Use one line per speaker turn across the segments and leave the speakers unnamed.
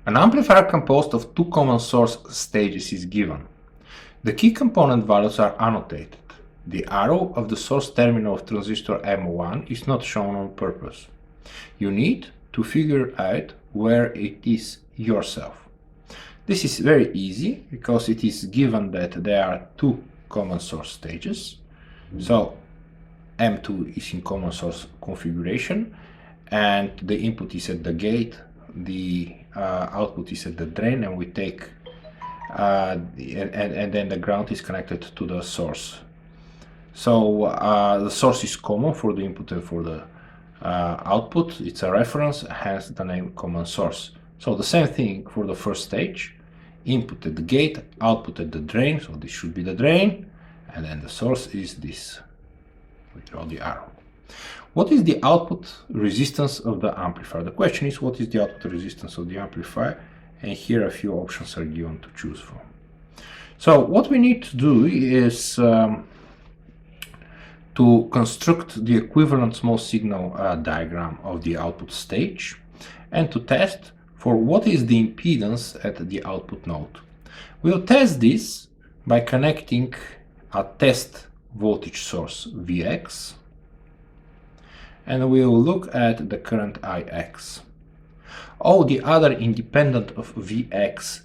An amplifier composed of two common source stages is given. The key component values are annotated. The arrow of the source terminal of transistor M1 is not shown on purpose. You need to figure out where it is yourself. This is very easy because it is given that there are two common source stages. So M2 is in common source configuration and the input is at the gate, the output is at the drain, and we take and then the ground is connected to the source. So the source is common for the input and for the output. It's a reference, hence the name common source. So the same thing for the first stage: input at the gate, output at the drain. So this should be the drain, and then the source is this. We draw the arrow. What is the output resistance of the amplifier? The question is, what is the output resistance of the amplifier? And here a few options are given to choose from. So what we need to do is to construct the equivalent small signal diagram of the output stage and to test for what is the impedance at the output node. We'll test this by connecting a test voltage source Vx, and we'll look at the current Ix. All the other independent of Vx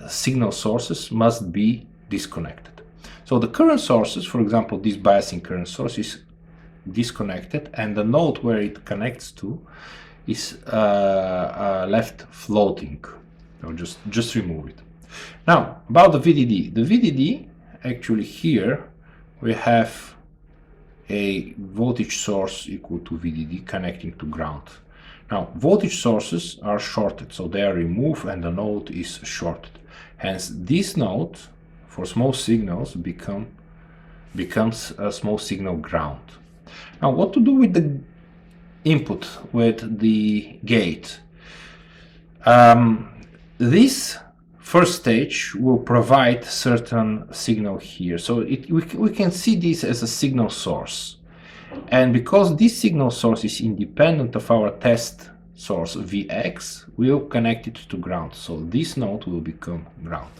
signal sources must be disconnected. So the current sources, for example, this biasing current source is disconnected, and the node where it connects to is left floating. So just remove it. Now, about the VDD. The VDD, actually here, we have a voltage source equal to VDD connecting to ground. Now, voltage sources are shorted, so they are removed and the node is shorted. Hence, this node for small signals becomes a small signal ground. Now, what to do with the input, with the gate? This first stage will provide certain signal here. So we can see this as a signal source. And because this signal source is independent of our test source Vx, we'll connect it to ground. So this node will become ground.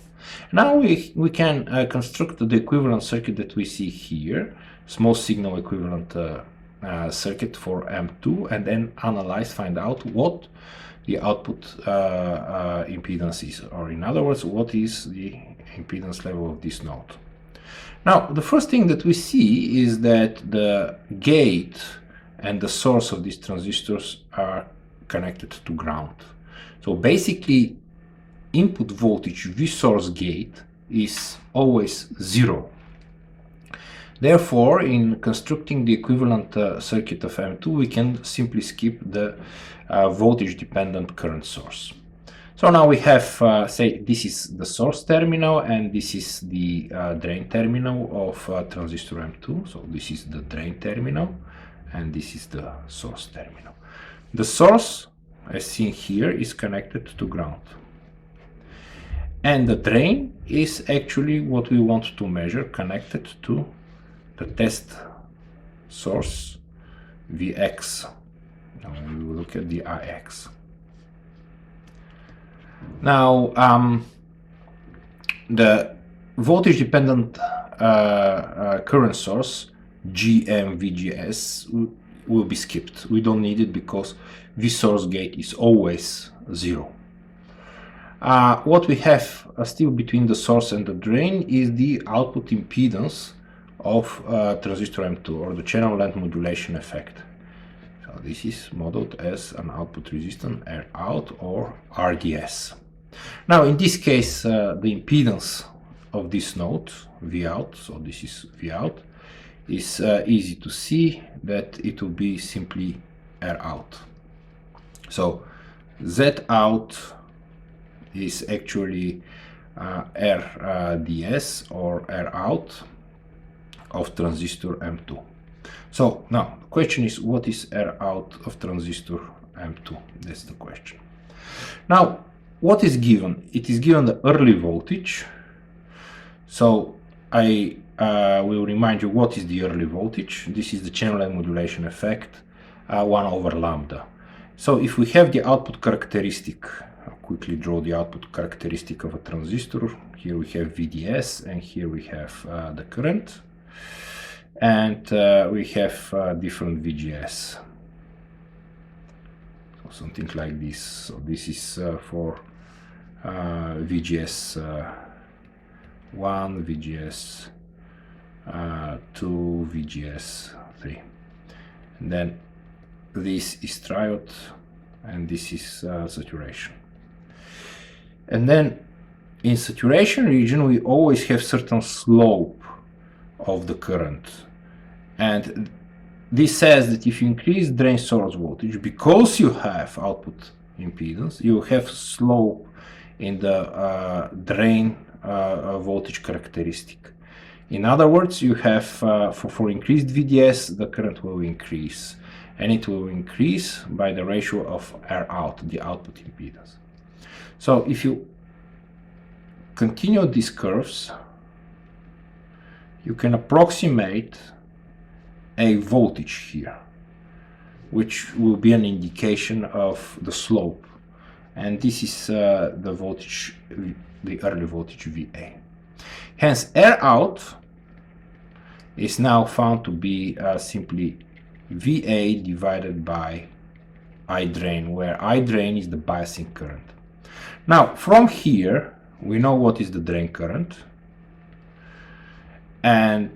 Now we can construct the equivalent circuit that we see here, small signal equivalent circuit for M2, and then analyze, find out what the output impedance is, or in other words, what is the impedance level of this node. Now, the first thing that we see is that the gate and the source of these transistors are connected to ground. So basically, input voltage V source gate is always 0. Therefore, in constructing the equivalent circuit of M2, we can simply skip the voltage dependent current source. So now we have, say, this is the source terminal and this is the drain terminal of transistor M2. So this is the drain terminal and this is the source terminal. The source, as seen here, is connected to ground. And the drain is actually what we want to measure, connected to the test source Vx. Now we will look at the Ix. Now, the voltage dependent current source GM-VGS will be skipped. We don't need it because V source gate is always 0. What we have still between the source and the drain is the output impedance of transistor M2, or the channel length modulation effect. So this is modeled as an output resistance R out or RDS. Now in this case the impedance of this node V out, so this is V out, is easy to see that it will be simply R out. So Z out is actually RDS or R out of transistor M2. So now the question is, what is R out of transistor M2? That's the question. Now, what is given? It is given the early voltage. So I will remind you what is the early voltage. This is the channel length modulation effect, 1 over lambda. So if we have the output characteristic quickly draw the output characteristic of a transistor. Here we have VDS, and here we have the current, and we have different VGS. So something like this. So this is for VGS 1, VGS 2, VGS 3. And then this is triode, and this is saturation. And then in saturation region we always have certain slope of the current, and this says that if you increase drain source voltage, because you have output impedance, you have slope in the drain voltage characteristic. In other words, you have for increased VDS, the current will increase, and it will increase by the ratio of R out, the output impedance. So if you continue these curves, you can approximate a voltage here, which will be an indication of the slope, and this is the voltage, the early voltage VA. Hence, R out is now found to be simply VA divided by I drain, where I drain is the biasing current. Now, from here, we know what is the drain current, and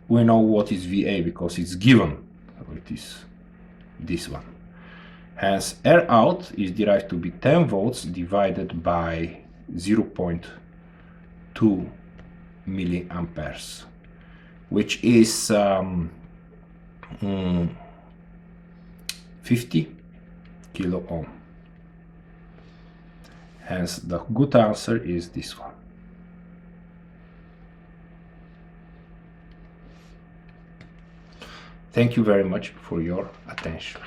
we know what is VA because it's given. So it is this one. Hence, R out is derived to be 10 volts divided by 0.2 milliamperes, which is 50 kilo ohm. Hence, the good answer is this one. Thank you very much for your attention.